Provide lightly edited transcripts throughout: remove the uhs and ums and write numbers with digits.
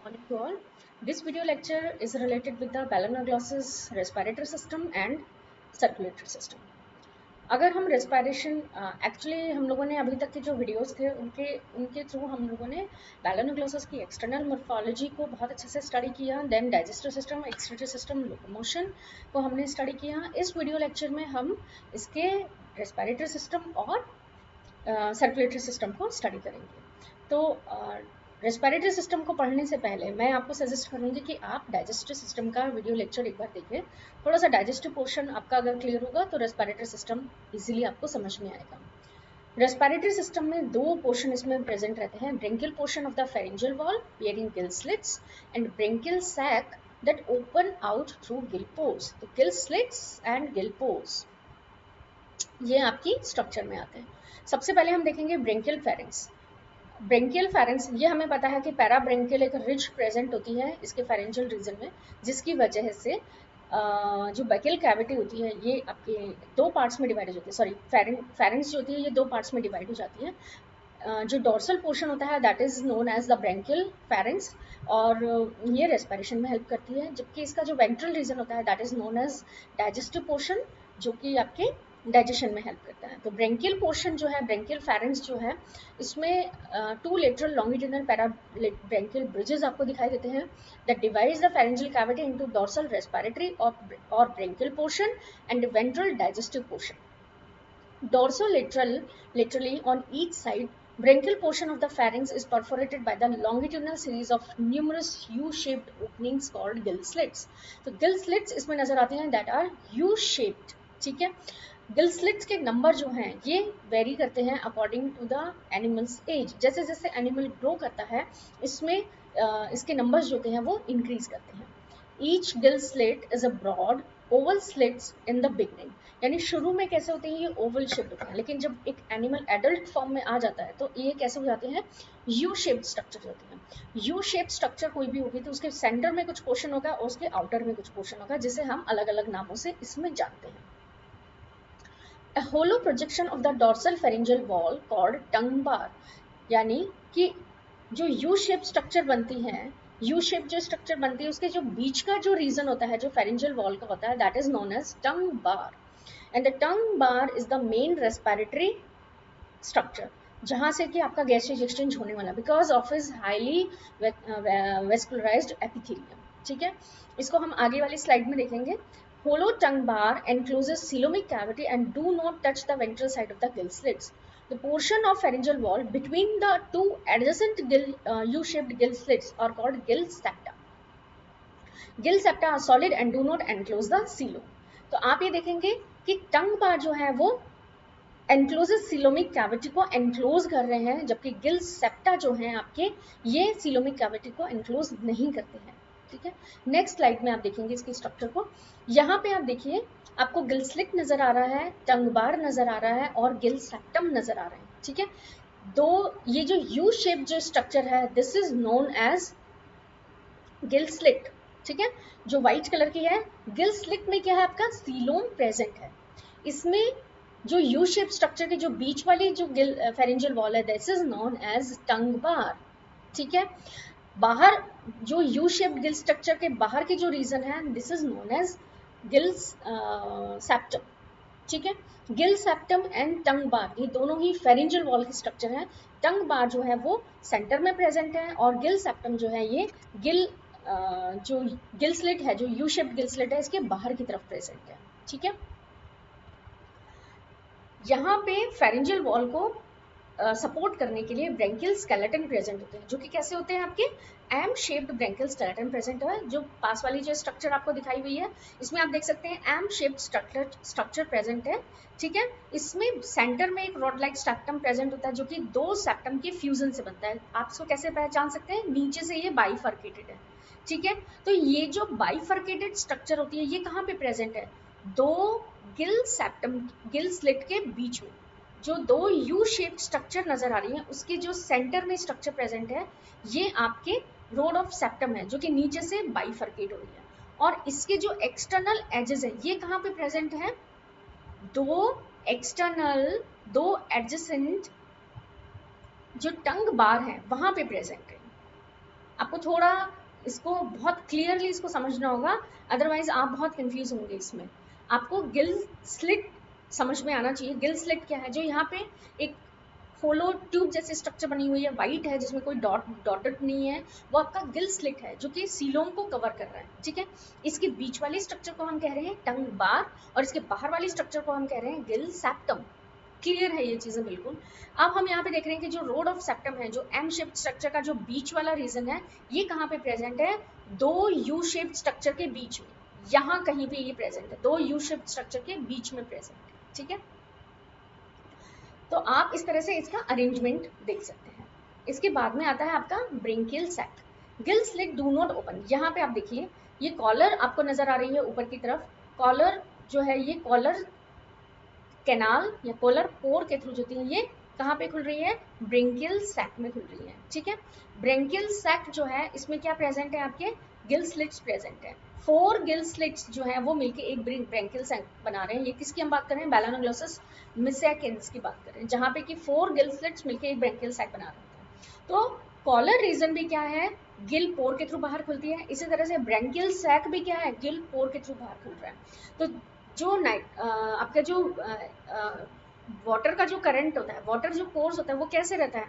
Morning to all. This video lecture is related with the balanoglossus respiratory system and circulatory system. अगर हम respiration actually हम लोगों ने अभी तक के जो वीडियोस थे उनके थ्रू हम लोगों ने बैलोनोग्लोसस की एक्सटर्नल मॉर्फोलॉजी को बहुत अच्छे से स्टडी किया, then digestive system, excretory system, locomotion को हमने स्टडी किया। इस वीडियो लेक्चर में हम इसके रेस्पिरेटरी सिस्टम और सर्कुलेटरी सिस्टम को स्टडी करेंगे। तो रेस्पिरेटरी सिस्टम को पढ़ने से पहले मैं आपको सजेस्ट करूंगी कि आप डाइजेस्टिव सिस्टम का वीडियो लेक्चर एक बार देखें। थोड़ा सा डाइजेस्टिव पोर्शन आपका अगर क्लियर होगा तो रेस्पिरेटरी सिस्टम इजीली आपको समझ में आएगा। रेस्पिरेटरी सिस्टम में दो पोर्शन इसमें प्रेजेंट रहते हैं, branchial portion of the pharyngeal wall bearing gill slits and branchial sac that open out through gill pores. तो gill slits and gill pores ये आपकी स्ट्रक्चर में आते हैं। सबसे पहले हम देखेंगे ब्रेंकियल फेरिंग्स। ब्रेंकियल फेरिंग्स ये हमें पता है कि पैराब्रेंकियल एक रिज प्रेजेंट होती है इसके फेरेंजियल रीजन में, जिसकी वजह से जो बैकियल कैविटी होती है ये आपके दो पार्ट्स में डिवाइड हो जाती है। सॉरी, फेरिंग्स जो होती है ये दो पार्ट्स में डिवाइड हो जाती है। जो डोर्सल पोर्शन होता है that is known as the branchial pharynx और ये रेस्पिरेशन में हेल्प करती है, जबकि इसका जो वेंट्रल रीजन होता है that is known as digestive portion, जो कि आपके डाइजेशन में हेल्प करता है। तो ब्रेंकियल पोर्शन जो है, ब्रेंकियल फेरिंग्स जो है, इसमें two lateral longitudinal para branchial bridges आपको दिखाई देते हैं that divides the pharyngeal cavity into dorsal respiratory और branchial portion and ventral digestive portion. Dorsolaterally on each side, branchial portion of the pharynx is perforated by the longitudinal series of numerous U-shaped openings called gill slits. तो gill slits इसमें नजर आते हैं that are U-shaped, ठीक है। Gill slits के number जो हैं ये वेरी करते हैं according to the animals age. जैसे जैसे एनिमल ग्रो करता है इसमें इसके नंबर्स जो होते हैं वो इंक्रीज करते हैं। Each gill slit is a broad oval slits in the beginning, यानी शुरू में कैसे होते हैं ये ओवल शेप्ड होते हैं, लेकिन जब एक एनिमल एडल्ट फॉर्म में आ जाता है तो ये कैसे हो जाते हैं, यू शेप्ड स्ट्रक्चर होते हैं। यू शेप्ड स्ट्रक्चर कोई भी होगी तो उसके सेंटर में कुछ पोर्शन होगा और उसके आउटर में कुछ पोर्शन होगा, जिसे हम अलग अलग नामों से इसमें जानते हैं। A hollow projection of the dorsal pharyngeal wall called tongue bar, यानी कि जो यू शेप स्ट्रक्चर बनती है, यू शेप जो स्ट्रक्चर बनती है उसके जो बीच का जो रीजन होता है जो फेरिंजियल वॉल का होता है that is known as tongue bar and the tongue bar is the main respiratory structure, जहां से कि आपका गैसेज एक्सचेंज होने वाला because of is highly vascularized epithelium, ठीक है। इसको हम आगे वाली स्लाइड में देखेंगे। Hollow tongue bar encloses coelomic cavity and do not touch the ventral side of the gill slits. The portion of pharyngeal wall between the two adjacent U-shaped gill slits are called gill septa. Gill septa are solid and do not enclose the coelom. तो आप ये देखेंगे कि टंग बार जो है वो encloses coelomic cavity को enclose कर रहे हैं, जबकि गिल सेप्टा जो है आपके ये सीलोमिक कैविटी को एनक्लोज नहीं करते हैं, ठीक है। नेक्स्ट स्लाइड में आप देखेंगे इसकी स्ट्रक्चर को। यहाँ पे आप देखिए आपको गिल स्लिट नजर आ रहा है, टंग बार नजर आ रहा है और गिल सेप्टम नजर आ रहे हैं, ठीक है। दो ये जो यू शेप जो स्ट्रक्चर है this is known as gill slit, ठीक है। जो व्हाइट कलर की है गिल स्लिट में क्या है आपका सीलोम प्रेजेंट है। इसमें जो यू शेप स्ट्रक्चर के जो बीच वाली जो गिल फेरिंजियल वॉल है this is known as tongue बार, ठीक है। बाहर जो यू शेप्ड गिल स्ट्रक्चर के बाहर के जो रीजन है this is known as gill septum, ठीक है। Gill septum and tongue bar ये दोनों ही फेरिंजियल वॉल की स्ट्रक्चर है। टंग बार जो है वो सेंटर में प्रेजेंट है और गिल सेप्टम जो है ये जो गिल स्लिट है, जो यू शेप्ड गिल स्लिट है इसके बाहर की तरफ प्रेजेंट है, ठीक है। यहाँ पे फेरिंजियल वॉल को सपोर्ट करने के लिए ब्रेंकियल स्केलेटन प्रेजेंट होते हैं, जो कि कैसे होते हैं आपके M shaped branchial skeleton present है। जो पास वाली जो स्ट्रक्चर आपको दिखाई हुई है इसमें आप देख सकते हैं एम शेप्ड स्ट्रक्चर प्रेजेंट है, ठीक है। इसमें सेंटर में एक रॉड लाइक सेप्टम प्रेजेंट होता है जो कि दो सेप्टम के फ्यूजन से बनता है। आप इसको कैसे पहचान सकते हैं, नीचे से ये बाइफर्केटेड है, ठीक है। तो ये जो बाइफर्केटेड स्ट्रक्चर होती है ये कहाँ पे प्रेजेंट है, दो गिल सेप्टम गिल स्लिट के बीच में जो दो यू शेप्ड स्ट्रक्चर नजर आ रही है उसके जो सेंटर में स्ट्रक्चर प्रेजेंट है ये आपके रोड ऑफ सेप्टम है, जो कि नीचे से बाइफर्केट हो रही है। और इसके जो एक्सटर्नल एजेस है ये कहाँ पे प्रेजेंट है, दो एडजेसेंट जो टंग बार है वहां पे प्रेजेंट है। आपको थोड़ा इसको बहुत क्लियरली इसको समझना होगा, अदरवाइज आप बहुत कंफ्यूज होंगे इसमें। आपको गिल स्लिट समझ में आना चाहिए। गिल स्लिट क्या है, जो यहाँ पे एक होलो ट्यूब जैसी स्ट्रक्चर बनी हुई है, वाइट है, जिसमें कोई डॉटेड नहीं है, वो आपका गिल स्लिट है, जो कि सीलोम को कवर कर रहा है, ठीक है। इसके बीच वाली स्ट्रक्चर को हम कह रहे हैं टंग बार, और इसके बाहर वाली स्ट्रक्चर को हम कह रहे हैं गिल सेप्टम। क्लियर है ये चीजें बिल्कुल। अब हम यहाँ पे देख रहे हैं कि जो रोड ऑफ सेप्टम है, जो एम शेप्ड स्ट्रक्चर का जो बीच वाला रीजन है, ये कहाँ पे प्रेजेंट है, दो यू शेप्ड स्ट्रक्चर के बीच में, यहाँ कहीं पे ये प्रेजेंट है, दो यू शेप्ड स्ट्रक्चर के बीच में प्रेजेंट है, ठीक है। तो आप इस तरह से इसका अरेंजमेंट देख सकते हैं। इसके बाद में आता है आपका branchial sac. Gill slit do not open. यहाँ पे आप देखिए, ये कॉलर आपको नजर आ रही है ऊपर की तरफ। कॉलर जो है, ये कॉलर कैनाल या कॉलर पोर के थ्रू जो होती है, ये कहाँ पे खुल रही है, ब्रेंकियल सैक में खुल रही है, ठीक है। ब्रेंकियल सैक जो है, इसमें क्या प्रेजेंट है, आपके गिल स्लिट्स प्रेजेंट है। 4 गिल स्लिट्स जो है वो मिलके एक ब्रेंकियल सैक बना रहे हैं। ये किसकी हम बात कर रहे हैं, बैलानोग्लोसस मिसैकेंस की बात कर रहे हैं, जहाँ पे कि 4 गिल स्लिट्स मिलके एक ब्रेंकियल सैक बना रहे हैं। तो कॉलर रीजन भी क्या है, गिल पोर के थ्रू बाहर खुलती है। इसी तरह से ब्रेंकियल सैक भी क्या है, गिल पोर के थ्रू बाहर खुल रहा है। तो जो आपका जो वाटर का जो करंट होता है, वाटर जो कोर्स होता है, वो कैसे रहता है,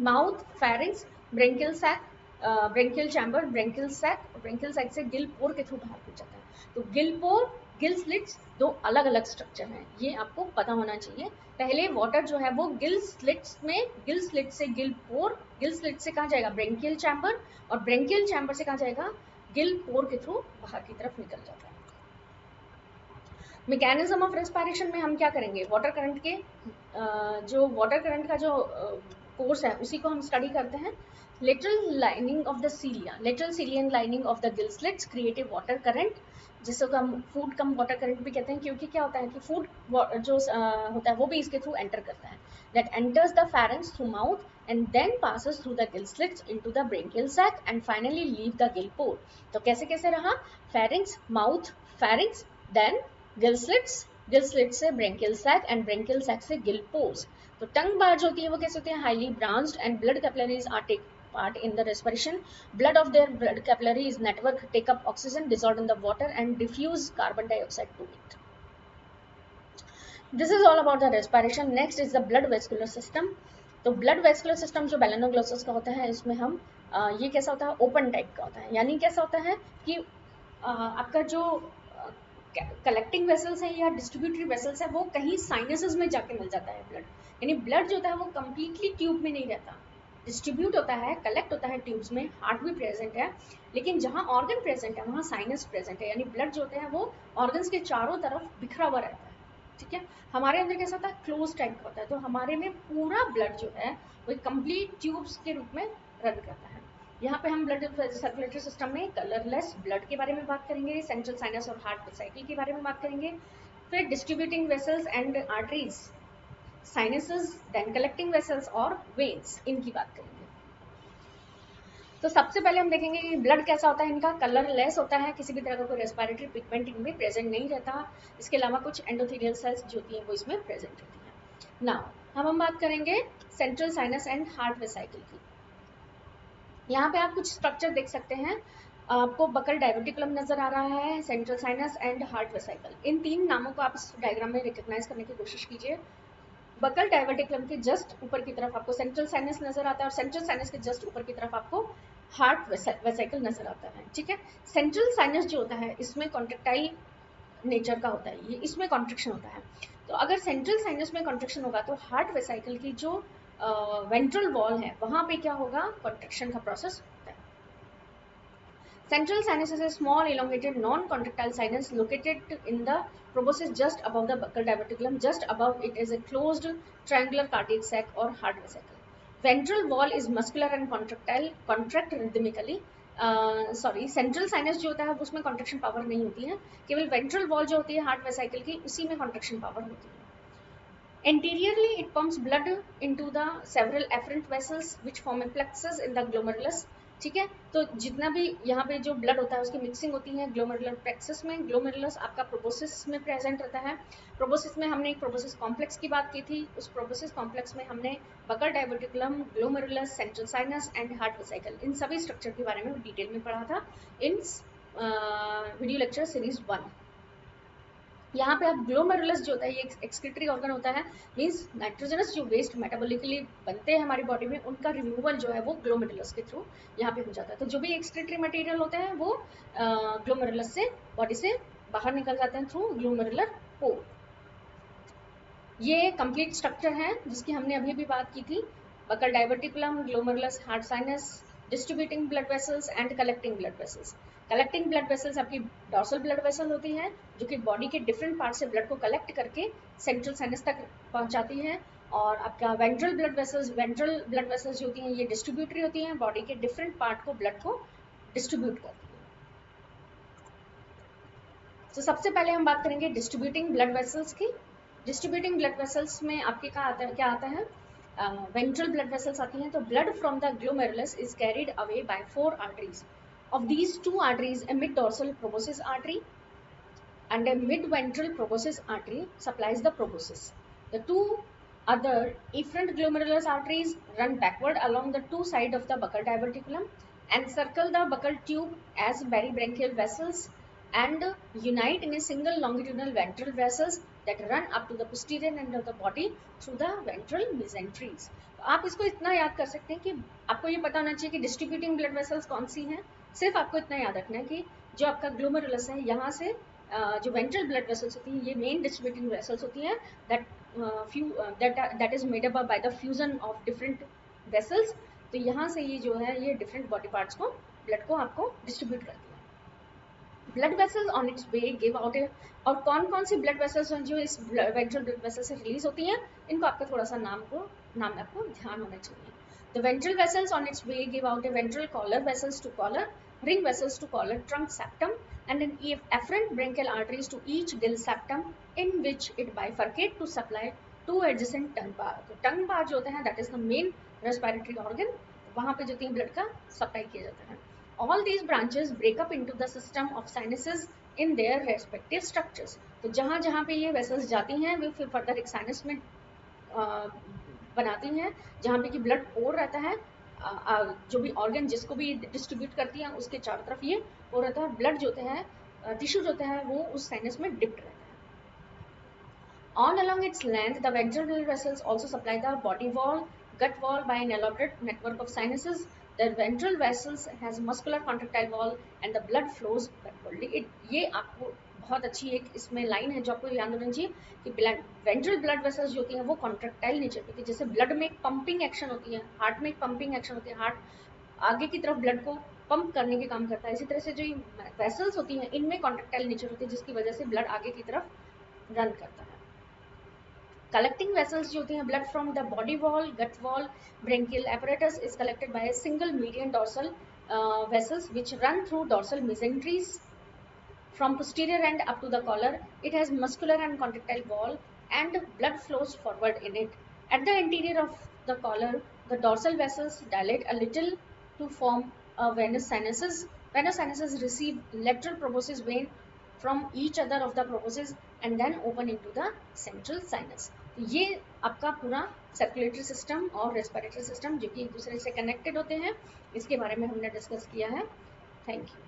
mouth, pharynx, branchial sac, branchial chamber, branchial sac, branchial sac से गिल पोर के थ्रू बाहर खुल जाता है। तो गिल पोर, गिल स्लिट्स दो अलग अलग स्ट्रक्चर हैं, ये आपको पता होना चाहिए। पहले वाटर जो है वो गिल स्लिट्स में, गिल स्लिट से गिल पोर, गिल स्लिट से कहाँ जाएगा, ब्रेंकियल चैम्बर, और ब्रेंकियल चैम्बर से कहाँ जाएगा, गिल पोर के थ्रू बाहर की तरफ निकल जाता है। मैकेनिज्म ऑफ रेस्पिरेशन में हम क्या करेंगे, वाटर करंट के जो वाटर करंट का जो कोर्स है उसी को हम स्टडी करते हैं। Lateral lining of the cilia, lateral ciliary lining of the gill slits create water current, जिसको हम फूड कम वाटर करंट भी कहते हैं, क्योंकि क्या होता है कि फूड जो होता है वो भी इसके थ्रू एंटर करता है। That enters the pharynx through mouth and then passes through the gill slits into the bronchial sac and finally leave the gill pore। तो कैसे कैसे रहा, pharynx, mouth, pharynx, then gill slits, gill slits से branchial sac and branchial sac से gill pores. तो टंग बार जो होती है वो कैसे होती है, highly branched and blood capillaries are take part in the respiration, blood of their blood capillaries network take up oxygen dissolved in the water and diffuse carbon dioxide to it. This is all about the respiration. Next is the blood vascular system। तो blood vascular system जो बैलेनोग्लोसस का होता है, इसमें हम ये कैसा होता है, ओपन टाइप का होता है। यानी कैसा होता है कि आपका जो कलेक्टिंग वेसल्स है या डिस्ट्रीब्यूटरी वेसल्स है, वो कहीं साइनसेस में जाके मिल जाता है ब्लड। यानी ब्लड जो होता है वो कंप्लीटली ट्यूब में नहीं रहता, डिस्ट्रीब्यूट होता है, कलेक्ट होता है ट्यूब्स में, हार्ट भी प्रेजेंट है, लेकिन जहाँ ऑर्गन प्रेजेंट है वहाँ साइनस प्रेजेंट है। यानी ब्लड जो होते हैं वो ऑर्गन्स के चारों तरफ बिखरा हुआ रहता है, ठीक है। हमारे अंदर कैसा होता है, क्लोज टाइप का होता है। तो हमारे में पूरा ब्लड जो है वो कंप्लीट ट्यूब्स के रूप में रन करता है। यहाँ पे हम ब्लड सर्कुलेटरी सिस्टम में कलरलेस ब्लड के बारे में बात करेंगे, सेंट्रल साइनस और हार्ट साइकिल के बारे में बात करेंगे, फिर distributing vessels and arteries, sinuses, then collecting vessels और वेन्स, इनकी बात करेंगे। तो सबसे पहले हम देखेंगे कि ब्लड कैसा होता है, इनका कलरलेस होता है, किसी भी तरह का कोई रेस्पिरेटरी पिगमेंट इनमें प्रेजेंट नहीं रहता। इसके अलावा कुछ एंडोथेलियल सेल्स जो होती हैं वो इसमें प्रेजेंट होती हैं। नाउ हम बात करेंगे central sinus and heart vesicle की। यहाँ पे आप कुछ स्ट्रक्चर देख सकते हैं, आपको बकल डायवर्टिकुलम नजर आ रहा है, central sinus and heart vesicle, इन तीन नामों को आप इस डायग्राम में रिकॉग्नाइज करने की कोशिश कीजिए। बकल डायवर्टिकुलम के जस्ट ऊपर की तरफ आपको सेंट्रल साइनस नजर आता है और सेंट्रल साइनस के जस्ट ऊपर की तरफ आपको हार्ट वेसाइकल नजर आता है, ठीक है। सेंट्रल साइनस जो होता है इसमें कॉन्ट्रेक्टाइल नेचर का होता है, ये इसमें कॉन्ट्रेक्शन होता है। तो अगर सेंट्रल साइनस में कॉन्ट्रेक्शन होगा तो हार्ट वेसाइकल की जो वेंट्रल वॉल है वहां पे क्या होगा, कॉन्ट्रेक्शन का प्रोसेस होता है। Central sinus is a small elongated non-contractile sinus located in the proboscis just above the buccal diverticulum. Just above it is a closed triangular cardiac sac or heart vesicle. Ventral wall is muscular and contractile, contract rhythmically. Central sinus जो होता है उसमें contraction power नहीं होती है, केवल ventral wall जो होती है हार्ट वेसाइकल की उसी में कॉन्ट्रेक्शन पावर होती है। Anteriorly, it pumps blood into the several afferent vessels which form a plexus in the glomerulus. ठीक है। तो जितना भी यहाँ पे जो ब्लड होता है उसकी मिक्सिंग होती है ग्लोमेरुलर प्लेक्सस में। ग्लोमेरुलस आपका प्रोबोसिस में प्रेजेंट रहता है। प्रोबोसिस में हमने एक प्रोबोसिस कॉम्प्लेक्स की बात की थी। उस प्रोबोसिस कॉम्प्लेक्स में हमने buccal diverticulum, glomerulus, central sinus and heart vesicle, इन सभी स्ट्रक्चर के बारे में डिटेल में पढ़ा था इन वीडियो लेक्चर सीरीज 1। यहाँ पे आप ग्लोमेरुलस जो होता है ये एक्सक्रीटरी ऑर्गन होता है, मींस नाइट्रोजनस जो वेस्ट मेटाबॉलिकली बनते हैं हमारी बॉडी में उनका रिमूवल जो है वो ग्लोमेरुलस के थ्रू यहाँ पे हो जाता है। तो जो भी एक्सक्रीटरी मटेरियल होते हैं वो ग्लोमेरुलस से बॉडी से बाहर निकल जाते हैं थ्रू ग्लोमेरुलर पोर। ये कंप्लीट स्ट्रक्चर है जिसकी हमने अभी भी बात की थी। Buccal diverticulum, glomerulus, heart sinus, distributing blood vessels and collecting blood vessels. Collecting blood vessels आपकी डॉर्सल ब्लड वेसल होती है जो कि बॉडी के डिफरेंट पार्ट से ब्लड को कलेक्ट करके सेंट्रल साइनस तक पहुंचाती है। और आपका वेंट्रल ब्लड वेसल्स जो होती हैं ये डिस्ट्रीब्यूटरी होती हैं, बॉडी के डिफरेंट पार्ट को ब्लड को डिस्ट्रीब्यूट करती है। तो सबसे पहले हम बात करेंगे डिस्ट्रीब्यूटिंग ब्लड वेसल्स की। डिस्ट्रीब्यूटिंग ब्लड वेसल्स में आपके क्या आता है वेंट्रल ब्लड वेसल्स आती हैं। तो blood from the glomerulus is carried away by 4 arteries. Of these 2 arteries, a mid-dorsal proboscis artery and a mid-ventral proboscis artery supplies the proboscis. The 2 other efferent glomerular arteries run backward along the 2 sides of the buccal diverticulum and circle the buccal tube as peribranchial vessels and unite in a single longitudinal ventral vessels that run up to the posterior end of the body through the ventral mesenteries. आप इसको इतना याद कर सकते हैं कि आपको ये पता होना चाहिए कि डिस्ट्रीब्यूटिंग ब्लड वेसल्स कौन सी हैं। सिर्फ आपको इतना याद रखना है कि जो आपका ग्लोमेरुलस है यहाँ से जो वेंट्रल ब्लड वेसल्स होती हैं ये मेन डिस्ट्रीब्यूटिंग वेसल्स होती हैं that is made up by the fusion of different vessels. तो यहाँ से ये जो है ये डिफरेंट बॉडी पार्ट्स को ब्लड को आपको डिस्ट्रीब्यूट करती है। Blood vessels on it's way give out और कौन कौन सी ब्लड वेसल्स जो इस वेंट्रल ब्लड वेसल से रिलीज होती हैं इनको आपका थोड़ा सा नाम आपको ध्यान होना चाहिए। The ventral vessels on its way give out a ventral collar vessels to collar, ring vessels to collar trunk septum, and an afferent branchial arteries to each gill septum, in which it bifurcate to supply 2 adjacent tongue bar. तो tongue bar जो होता है that is the main respiratory organ, वहाँ पे जो blood का supply किया जाता है। All these branches break up into the system of sinuses in their respective structures. तो जहाँ जहाँ पे ये vessels जाती हैं वे फिर फर्दर एक साइनस में बनाती हैं जहाँ पे कि ब्लड पोर रहता है। जो भी ऑर्गन जिसको भी डिस्ट्रीब्यूट करती है उसके चारों तरफ ये पोर रहता है। ब्लड जो होता है टिश्यू जो होता है वो उस साइनस में डिप्ट रहता है। On along its length, the ventral blood vessels also supply the body wall, gut wall by an elaborate network of sinuses. The ventral vessels has muscular contractile wall and the blood flows backwardly. ये आपको बहुत अच्छी एक इसमें line है जो आपको याद होना चाहिए कि वेंट्रल ब्लड वेसल्स जो होती हैं वो कॉन्ट्रैक्टाइल नेचर की होती है। जैसे ब्लड में एक पंपिंग एक्शन होती है, हार्ट में एक पंपिंग एक्शन होती है, हार्ट आगे की तरफ ब्लड को पंप करने के काम करता है। इसी तरह से जो वेसल्स होती हैं इनमें कॉन्ट्रैक्टाइल नेचर होती है जिसकी वजह से ब्लड आगे की तरफ रन करता है। Collecting vessels जो होती हैं blood from the body wall, gut wall, branchial apparatus is collected by a single median dorsal vessels which run through dorsal mesenteries from posterior end up to the collar. It has muscular and contractile wall and blood flows forward in it. At the interior of the collar, the dorsal vessels dilate a little to form a venous sinuses. Venous sinuses receive lateral proboscis vein from each other of the proboscis and then open into the central sinus. ये आपका पूरा circulatory system और respiratory system जो कि एक दूसरे से connected होते हैं इसके बारे में हमने डिस्कस किया है। Thank you.